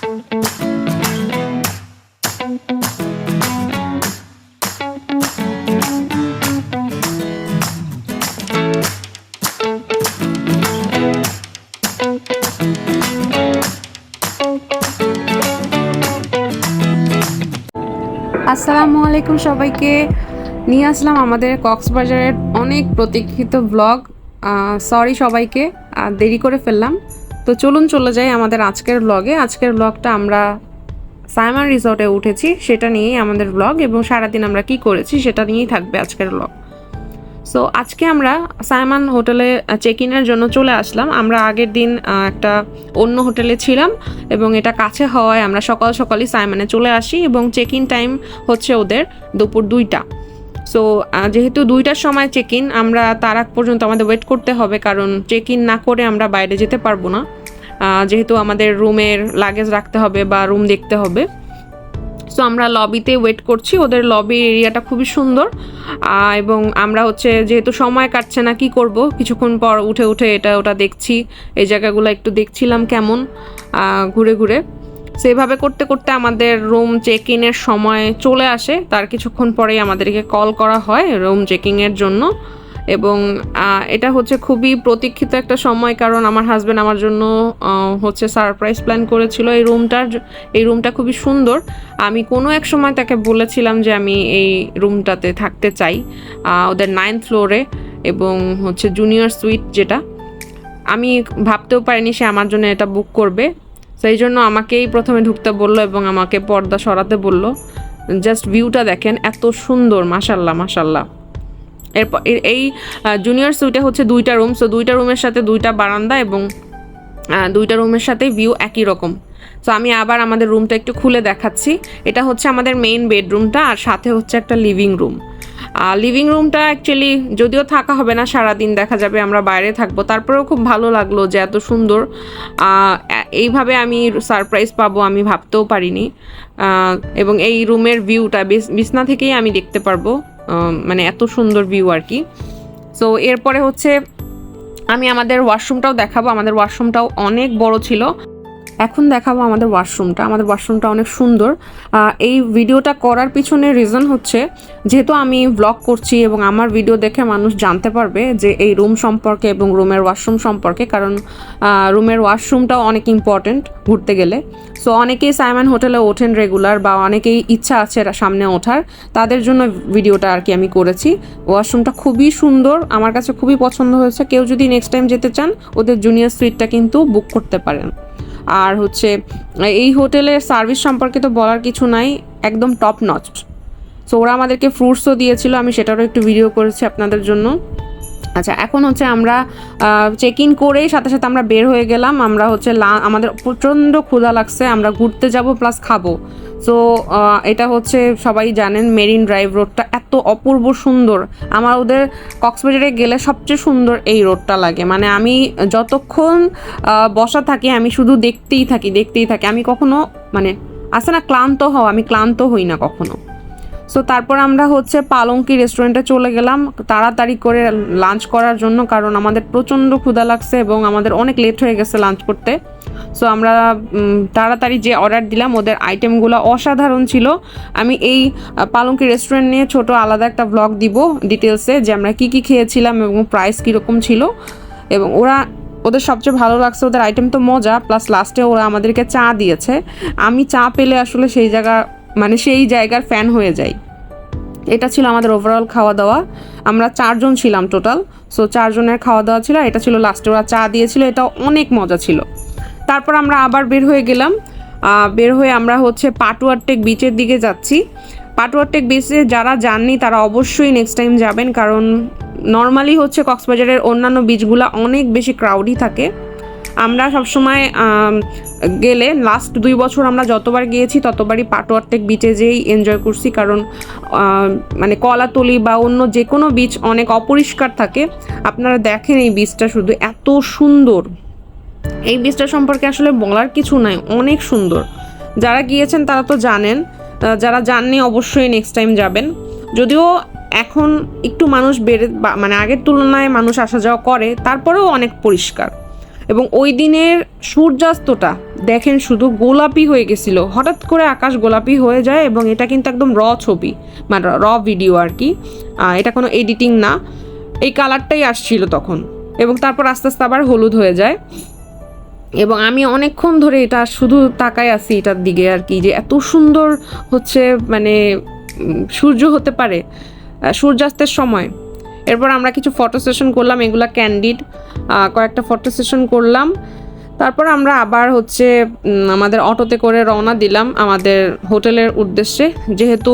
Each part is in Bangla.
আসসালামু আলাইকুম সবাইকে, নিয়ে আসলাম আমাদের কক্সবাজারের অনেক প্রতীক্ষিত ব্লগ। সরি সবাইকে দেরি করে ফেললাম। তো চলুন চলে যাই আমাদের আজকের ব্লগে। আজকের ব্লগটা আমরা সাইমন রিসর্টে উঠেছি, সেটা নিয়েই আমাদের ব্লগ, এবং সারাদিন আমরা কি করেছি সেটা নিয়েই থাকবে আজকের ব্লগ। সো আজকে আমরা সাইমন হোটেলে চেক ইনের জন্য চলে আসলাম। আমরা আগের দিন একটা অন্য হোটেলে ছিলাম এবং এটা কাছে হওয়ায় আমরা সকাল সকালই সাইমনে চলে আসি, এবং চেক ইন টাইম হচ্ছে ওদের দুপুর 2টা। সো যেহেতু 2টার সময় চেক ইন, আমরা তার আগ পর্যন্ত আমাদের ওয়েট করতে হবে, কারণ চেক ইন না করে আমরা বাইরে যেতে পারবো না, যেহেতু আমাদের রুমের লাগেজ রাখতে হবে বা রুম দেখতে হবে। সো আমরা লবিতে ওয়েট করছি। ওদের লবির এরিয়াটা খুবই সুন্দর, এবং আমরা হচ্ছে যেহেতু সময় কাটছে না, কি করব, কিছুক্ষণ পর উঠে উঠে এটা ওটা দেখছি, এই জায়গাগুলো একটু দেখছিলাম কেমন ঘুরে ঘুরে। সেভাবে করতে করতে আমাদের রুম চেক ইনের সময় চলে আসে। তার কিছুক্ষণ পরেই আমাদেরকে কল করা হয় রুম চেকিংয়ের জন্য, এবং এটা হচ্ছে খুবই প্রতীক্ষিত একটা সময়, কারণ আমার হাজব্যান্ড আমার জন্য হচ্ছে সারপ্রাইজ প্ল্যান করেছিল এই রুমটা খুবই সুন্দর। আমি কোনো এক সময় তাকে বলেছিলাম যে আমি এই রুমটাতে থাকতে চাই, ওদের 9th ফ্লোরে, এবং হচ্ছে জুনিয়র সুইট, যেটা আমি ভাবতেও পারিনি সে আমার জন্য এটা বুক করবে। সেই জন্য আমাকেই প্রথমে ঢুকতে বললো এবং আমাকে পর্দা সরাতে বললো। জাস্ট ভিউটা দেখেন, এত সুন্দর, মাশাল্লাহ মাশাল্লাহ। এরপর এই জুনিয়র সুইটে হচ্ছে 2টা রুম। সো 2টা রুমের সাথে 2টা বারান্দা, এবং 2টা রুমের সাথে ভিউ একই রকম। সো আমি আবার আমাদের রুমটা একটু খুলে দেখাচ্ছি। এটা হচ্ছে আমাদের মেইন বেডরুমটা, আর সাথে হচ্ছে একটা লিভিং রুম। লিভিং রুমটা অ্যাকচুয়ালি যদিও থাকা হবে না সারাদিন, দেখা যাবে আমরা বাইরে থাকবো, তারপরেও খুব ভালো লাগলো যে এত সুন্দর এইভাবে আমি সারপ্রাইজ পাবো আমি ভাবতেও পারিনি। এবং এই রুমের ভিউটা বিছনা থেকেই আমি দেখতে পারবো, মানে এত সুন্দর ভিউ আর কি। সো এরপরে হচ্ছে আমি আমাদের ওয়াশরুমটাও দেখাবো। আমাদের ওয়াশরুমটাও অনেক বড় ছিল। এখন দেখাবো আমাদের ওয়াশরুমটা অনেক সুন্দর। এই ভিডিওটা করার পিছনে রিজন হচ্ছে, যেহেতু আমি ব্লগ করছি এবং আমার ভিডিও দেখে মানুষ জানতে পারবে যে এই রুম সম্পর্কে এবং রুমের ওয়াশরুম সম্পর্কে, কারণ রুমের ওয়াশরুমটাও অনেক ইম্পর্টেন্ট ঘুরতে গেলে। সো অনেকেই সাইমন হোটেলে ওঠেন রেগুলার, বা অনেকেই ইচ্ছা আছে সামনে ওঠার, তাদের জন্য ভিডিওটা আর কি আমি করেছি। ওয়াশরুমটা খুবই সুন্দর, আমার কাছে খুবই পছন্দ হয়েছে। কেউ যদি নেক্সট টাইম যেতে চান, ওদের জুনিয়র সুইটটা কিন্তু বুক করতে পারেন। আর হচ্ছে এই হোটেলের সার্ভিস সম্পর্কে তো বলার কিছু নাই, একদম টপ নচ। সো ওরা আমাদেরকে ফ্রুটসও দিয়েছিল, আমি সেটারও একটু ভিডিও করেছি আপনাদের জন্য। আচ্ছা, এখন হচ্ছে আমরা চেক ইন করেই সাথে সাথে আমরা বের হয়ে গেলাম। আমরা হচ্ছে আমাদের প্রচণ্ড ক্ষুধা লাগছে, আমরা ঘুরতে যাব প্লাস খাবো। সো এটা হচ্ছে সবাই জানেন মেরিন ড্রাইভ রোডটা এত অপূর্ব সুন্দর। আমার ওদের কক্সবাজারে গেলে সবচেয়ে সুন্দর এই রোডটা লাগে, মানে আমি যতক্ষণ বসা থাকি আমি শুধু দেখতেই থাকি। আমি কখনো, মানে আছে না ক্লান্ত হওয়া, আমি ক্লান্ত হই না কখনো। সো তারপর আমরা হচ্ছে পালঙ্কি রেস্টুরেন্টে চলে গেলাম তাড়াতাড়ি করে লাঞ্চ করার জন্য, কারণ আমাদের প্রচণ্ড ক্ষুধা লাগছে এবং আমাদের অনেক লেট হয়ে গেছে লাঞ্চ করতে। সো আমরা তাড়াতাড়ি যে অর্ডার দিলাম, ওদের আইটেমগুলো অসাধারণ ছিল। আমি এই পালঙ্কি রেস্টুরেন্ট নিয়ে ছোট আলাদা একটা ব্লগ দিব ডিটেলসে, যে আমরা কী কী খেয়েছিলাম এবং প্রাইস কীরকম ছিল। এবং ওদের সবচেয়ে ভালো লাগছে, ওদের আইটেম তো মজা, প্লাস লাস্টে ওরা আমাদেরকে চা দিয়েছে। আমি চা পেলে আসলে সেই জায়গার ফ্যান হয়ে যাই। এটা ছিল আমাদের ওভারঅল খাওয়া দাওয়া। আমরা 4 জন ছিলাম টোটাল। সো 4 জনের খাওয়া দাওয়া ছিল, এটা ছিল লাস্টে ওরা চা দিয়েছিল, এটা অনেক মজা ছিল। তারপর আমরা আবার বের হয়ে গেলাম। বের হয়ে আমরা হচ্ছে পাটুয়ারটেক বিচের দিকে যাচ্ছি। পাটুয়ারটেক বিচে যারা যাননি তারা অবশ্যই নেক্সট টাইম যাবেন, কারণ নর্মালি হচ্ছে কক্সবাজারের অন্যান্য বিচগুলো অনেক বেশি ক্রাউডই থাকে। আমরা সবসময় গেলে লাস্ট 2 বছর আমরা যতবার গিয়েছি ততবারই পাটুয়ারটেক বিচে যেই এনজয় করছি, কারণ মানে কলাতলি বা অন্য যে কোনো বিচ অনেক অপরিষ্কার থাকে। আপনারা দেখেন এই বিচটা শুধু এত সুন্দর, এই বিচটা সম্পর্কে আসলে বলার কিছু নাই, অনেক সুন্দর। যারা গিয়েছেন তারা তো জানেন, যারা যাননি অবশ্যই নেক্সট টাইম যাবেন। যদিও এখন একটু মানুষ মানে আগের তুলনায় মানুষ আসা যাওয়া করে, তারপরেও অনেক পরিষ্কার। এবং ওই দিনের সূর্যাস্তটা দেখেন শুধু গোলাপি হয়ে গেছিলো, হঠাৎ করে আকাশ গোলাপি হয়ে যায়। এবং এটা কিন্তু একদম ছবি, মানে ভিডিও আর কি, এটা কোনো এডিটিং না, এই কালারটাই আসছিল তখন। এবং তারপর আস্তে আস্তে আবার হলুদ হয়ে যায়। এবং আমি অনেকক্ষণ ধরে এটা শুধু তাকায় আছি এটার দিকে আর কি, যে এত সুন্দর হচ্ছে মানে সূর্য হতে পারে সূর্যাস্তের সময়। এরপর আমরা কিছু ফটো সেশন করলাম, এগুলা ক্যান্ডিড, কয়েকটা ফটো সেশন করলাম। তারপর আমরা আবার হচ্ছে আমাদের অটোতে করে রওনা দিলাম আমাদের হোটেলের উদ্দেশ্যে, যেহেতু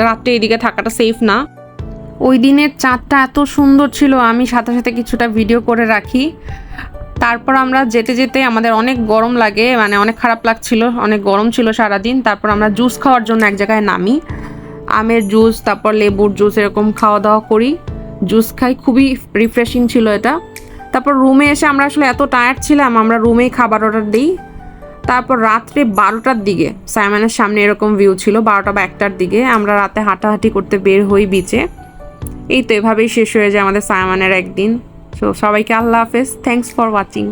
রাত্রে এদিকে থাকাটা সেফ না। ওই দিনের চাঁদটা এত সুন্দর ছিল, আমি সাথে সাথে কিছুটা ভিডিও করে রাখি। তারপর আমরা যেতে যেতে আমাদের অনেক গরম লাগে, মানে অনেক খারাপ লাগছিল, অনেক গরম ছিল সারাদিন। তারপর আমরা জুস খাওয়ার জন্য এক জায়গায় নামি, আমের জুস, তারপর লেবুর জুস, এরকম খাওয়া দাওয়া করি, জুস খাই, খুবই রিফ্রেশিং ছিল এটা। তারপর রুমে এসে আমরা আসলে এত টায়ার্ড ছিলাম, আমরা রুমেই খাবার অর্ডার দিই। তারপর রাত্রে 12টার দিকে সাইমনের সামনে এরকম ভিউ ছিল, 12টা বা 1টার দিকে আমরা রাতে হাঁটাহাঁটি করতে বের হই বিচে। এই তো এভাবেই শেষ হয়ে যায় আমাদের সাইমনের একদিন। সো সবাইকে আল্লাহ হাফেজ, থ্যাংকস ফর ওয়াচিং।